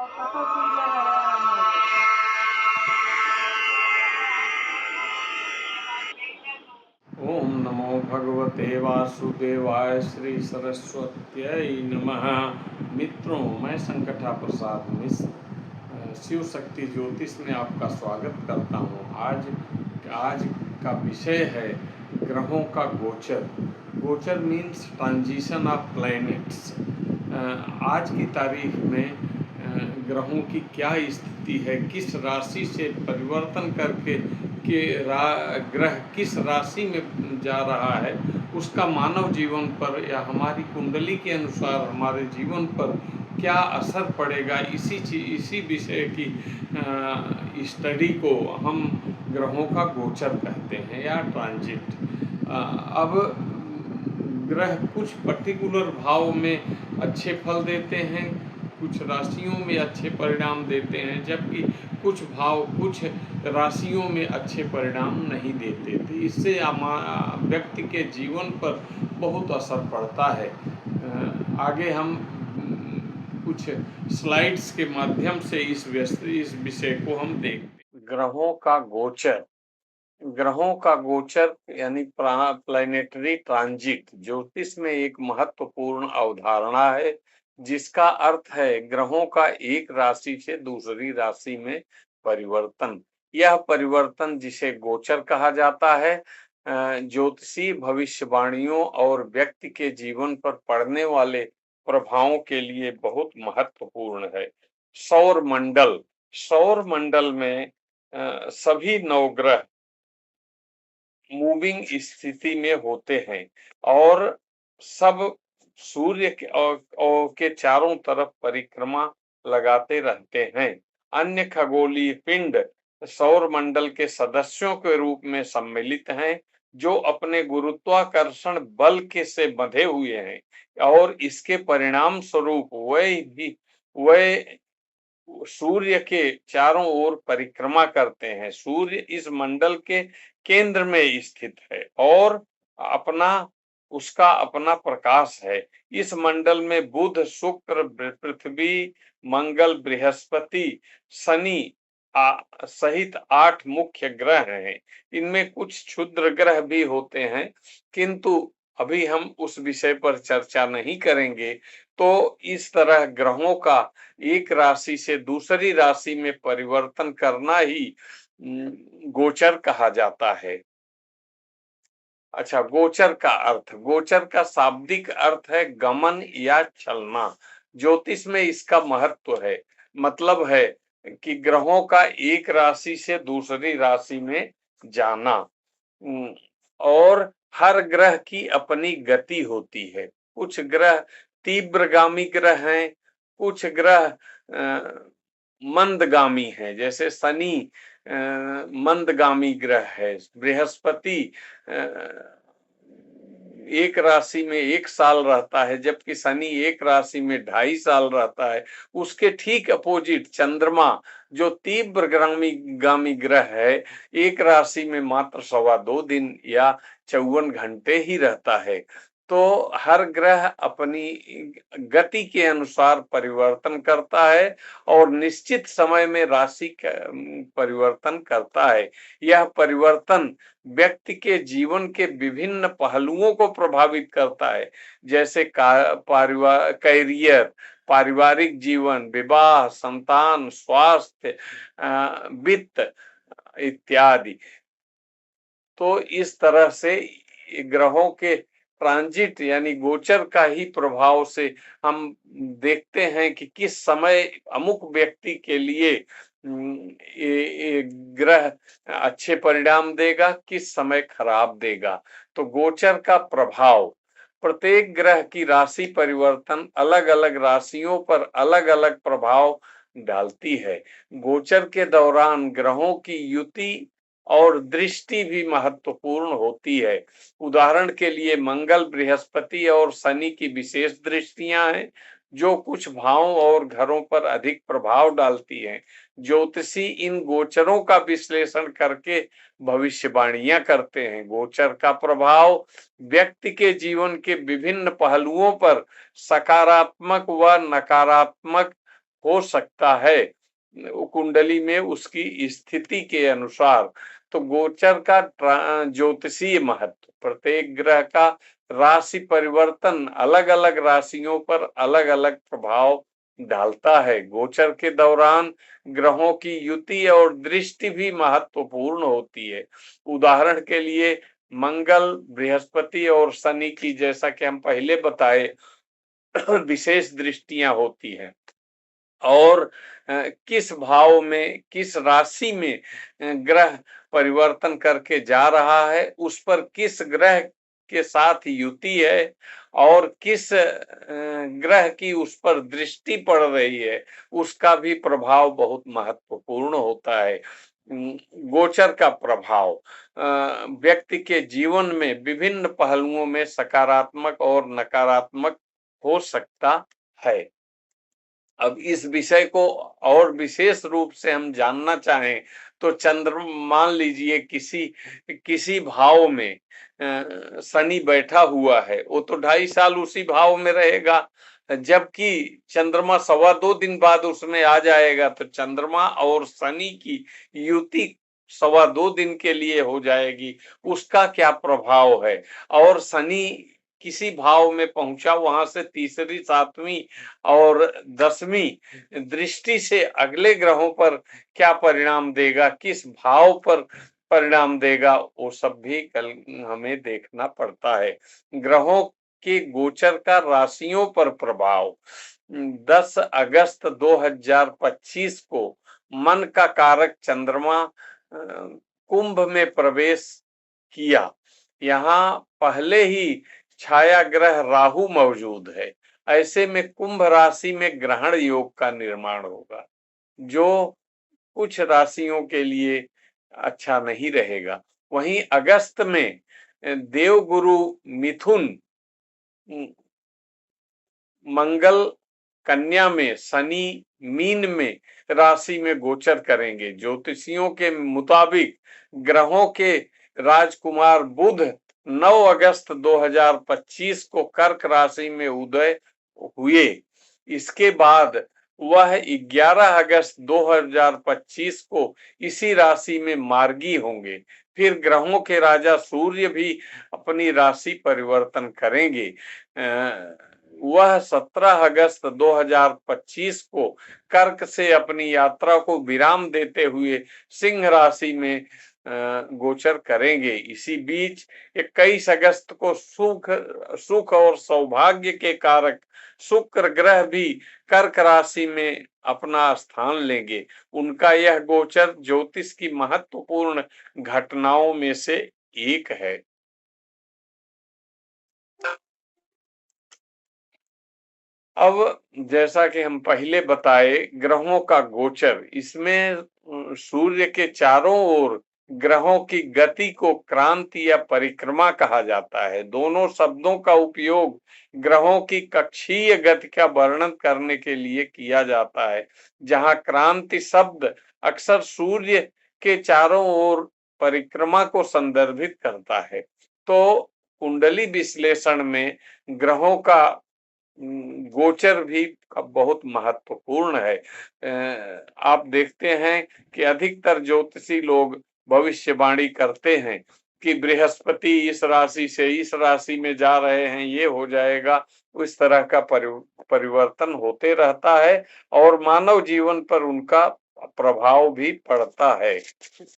ओम नमो भगवते वासुदेवाय श्री सरस्वत्यै नमः। मित्रों, मैं संकटा प्रसाद मिश्र शिव शक्ति ज्योतिष में आपका स्वागत करता हूँ। आज का विषय है ग्रहों का गोचर। गोचर मीन्स ट्रांजिशन ऑफ प्लैनेट्स। आज की तारीख में ग्रहों की क्या स्थिति है, किस राशि से परिवर्तन करके ग्रह किस राशि में जा रहा है, उसका मानव जीवन पर या हमारी कुंडली के अनुसार हमारे जीवन पर क्या असर पड़ेगा, इसी विषय की स्टडी को हम ग्रहों का गोचर कहते हैं या ट्रांजिट। अब ग्रह कुछ पर्टिकुलर भाव में अच्छे फल देते हैं, कुछ राशियों में अच्छे परिणाम देते हैं, जबकि कुछ राशियों में अच्छे परिणाम नहीं देते थे। इससे व्यक्ति के जीवन पर बहुत असर पड़ता है। आगे हम कुछ स्लाइड्स के माध्यम से इस विषय को हम देखते हैं। ग्रहों का गोचर यानी प्लैनेटरी ट्रांजिट ज्योतिष में एक महत्वपूर्ण अवधारणा है, जिसका अर्थ है ग्रहों का एक राशि से दूसरी राशि में परिवर्तन। यह परिवर्तन, जिसे गोचर कहा जाता है, ज्योतिषी भविष्यवाणियों और व्यक्ति के जीवन पर पड़ने वाले प्रभावों के लिए बहुत महत्वपूर्ण है। सौर मंडल में सभी नवग्रह मूविंग स्थिति में होते हैं और सब सूर्य के चारों तरफ परिक्रमा लगाते रहते हैं। अन्य खगोलीय पिंड सौर मंडल के सदस्यों के रूप में सम्मिलित हैं, जो अपने गुरुत्वाकर्षण बल के से बंधे हुए हैं और इसके परिणाम स्वरूप वे सूर्य के चारों ओर परिक्रमा करते हैं। सूर्य इस मंडल के केंद्र में स्थित है और उसका अपना प्रकाश है। इस मंडल में बुध, शुक्र, पृथ्वी, मंगल, बृहस्पति, शनि सहित 8 मुख्य ग्रह हैं। इनमें कुछ क्षुद्र ग्रह भी होते हैं, किंतु अभी हम उस विषय पर चर्चा नहीं करेंगे। तो इस तरह ग्रहों का एक राशि से दूसरी राशि में परिवर्तन करना ही गोचर कहा जाता है। अच्छा, गोचर का शाब्दिक अर्थ है गमन या चलना। ज्योतिष में इसका महत्व है, मतलब है कि ग्रहों का एक राशि से दूसरी राशि में जाना। और हर ग्रह की अपनी गति होती है। कुछ ग्रह तीव्रगामी ग्रह हैं, कुछ ग्रह मंदगामी हैं। जैसे शनि मंदगामी ग्रह है, बृहस्पति एक राशि में 1 साल रहता है, जबकि शनि एक राशि में 2.5 साल रहता है। उसके ठीक अपोजिट चंद्रमा, जो तीव्रगामी ग्रह है, एक राशि में मात्र 2.25 दिन या 54 घंटे ही रहता है। तो हर ग्रह अपनी गति के अनुसार परिवर्तन करता है और निश्चित समय में राशि का परिवर्तन करता है। यह परिवर्तन व्यक्ति के जीवन के विभिन्न पहलुओं को प्रभावित करता है, जैसे कैरियर, पारिवारिक जीवन, विवाह, संतान, स्वास्थ्य, वित्त इत्यादि। तो इस तरह से ग्रहों के ट्रांजिट यानी गोचर का ही प्रभाव से हम देखते हैं कि किस समय अमुक व्यक्ति के लिए ये ग्रह अच्छे परिणाम देगा, किस समय खराब देगा। तो गोचर का प्रभाव, प्रत्येक ग्रह की राशि परिवर्तन अलग अलग राशियों पर अलग अलग प्रभाव डालती है। गोचर के दौरान ग्रहों की युति और दृष्टि भी महत्वपूर्ण होती है। उदाहरण के लिए मंगल, बृहस्पति और शनि की विशेष दृष्टियां हैं, जो कुछ भावों और घरों पर अधिक प्रभाव डालती हैं। ज्योतिषी इन गोचरों का विश्लेषण करके भविष्यवाणियां करते हैं। गोचर का प्रभाव व्यक्ति के जीवन के विभिन्न पहलुओं पर सकारात्मक व नकारात्मक हो सकता है कुंडली में उसकी स्थिति के अनुसार। तो गोचर का ज्योतिषीय महत्व, प्रत्येक ग्रह का राशि परिवर्तन अलग अलग राशियों पर अलग अलग प्रभाव डालता है। गोचर के दौरान ग्रहों की युति और दृष्टि भी महत्वपूर्ण होती है। उदाहरण के लिए मंगल, बृहस्पति और शनि की, जैसा कि हम पहले बताए, विशेष दृष्टियां होती हैं। और किस भाव में, किस राशि में ग्रह परिवर्तन करके जा रहा है, उस पर किस ग्रह के साथ युति है और किस ग्रह की उस पर दृष्टि पड़ रही है, उसका भी प्रभाव बहुत महत्वपूर्ण होता है। गोचर का प्रभाव व्यक्ति के जीवन में विभिन्न पहलुओं में सकारात्मक और नकारात्मक हो सकता है। अब इस विषय को और विशेष रूप से हम जानना चाहें तो मान लीजिए किसी भाव में शनि बैठा हुआ है, वो तो 2.5 साल उसी भाव में रहेगा, जबकि चंद्रमा 2.25 दिन बाद उसमें आ जाएगा। तो चंद्रमा और शनि की युति 2.25 दिन के लिए हो जाएगी, उसका क्या प्रभाव है। और शनि किसी भाव में पहुंचा, वहां से तीसरी, 7वीं और 10वीं दृष्टि से अगले ग्रहों पर क्या परिणाम देगा, किस भाव पर परिणाम देगा, वो सब भी कल हमें देखना पड़ता है। ग्रहों के गोचर का राशियों पर प्रभाव। 10 अगस्त 2025 को मन का कारक चंद्रमा कुंभ में प्रवेश किया। यहाँ पहले ही छाया ग्रह राहु मौजूद है। ऐसे में कुंभ राशि में ग्रहण योग का निर्माण होगा, जो कुछ राशियों के लिए अच्छा नहीं रहेगा। वहीं अगस्त में देवगुरु मिथुन, मंगल कन्या में, शनि मीन में राशि में गोचर करेंगे। ज्योतिषियों के मुताबिक ग्रहों के राजकुमार बुध 9 अगस्त 2025 को कर्क राशि में उदय हुए। इसके बाद वह 11 अगस्त 2025 को इसी राशि में मार्गी होंगे। फिर ग्रहों के राजा सूर्य भी अपनी राशि परिवर्तन करेंगे। वह 17 अगस्त 2025 को कर्क से अपनी यात्रा को विराम देते हुए सिंह राशि में गोचर करेंगे। इसी बीच 21 अगस्त को सुख और सौभाग्य के कारक शुक्र ग्रह भी कर्क राशि में अपना स्थान लेंगे। उनका यह गोचर ज्योतिष की महत्वपूर्ण घटनाओं में से एक है। अब जैसा कि हम पहले बताए, ग्रहों का गोचर, इसमें सूर्य के चारों ओर ग्रहों की गति को क्रांति या परिक्रमा कहा जाता है। दोनों शब्दों का उपयोग ग्रहों की कक्षीय गति का वर्णन करने के लिए किया जाता है, जहां क्रांति शब्द अक्सर सूर्य के चारों ओर परिक्रमा को संदर्भित करता है। तो कुंडली विश्लेषण में ग्रहों का गोचर भी बहुत महत्वपूर्ण है। आप देखते हैं कि अधिकतर ज्योतिषी लोग भविष्यवाणी करते हैं कि बृहस्पति इस राशि से इस राशि में जा रहे हैं, ये हो जाएगा। उस तरह का परिवर्तन होते रहता है और मानव जीवन पर उनका प्रभाव भी पड़ता है।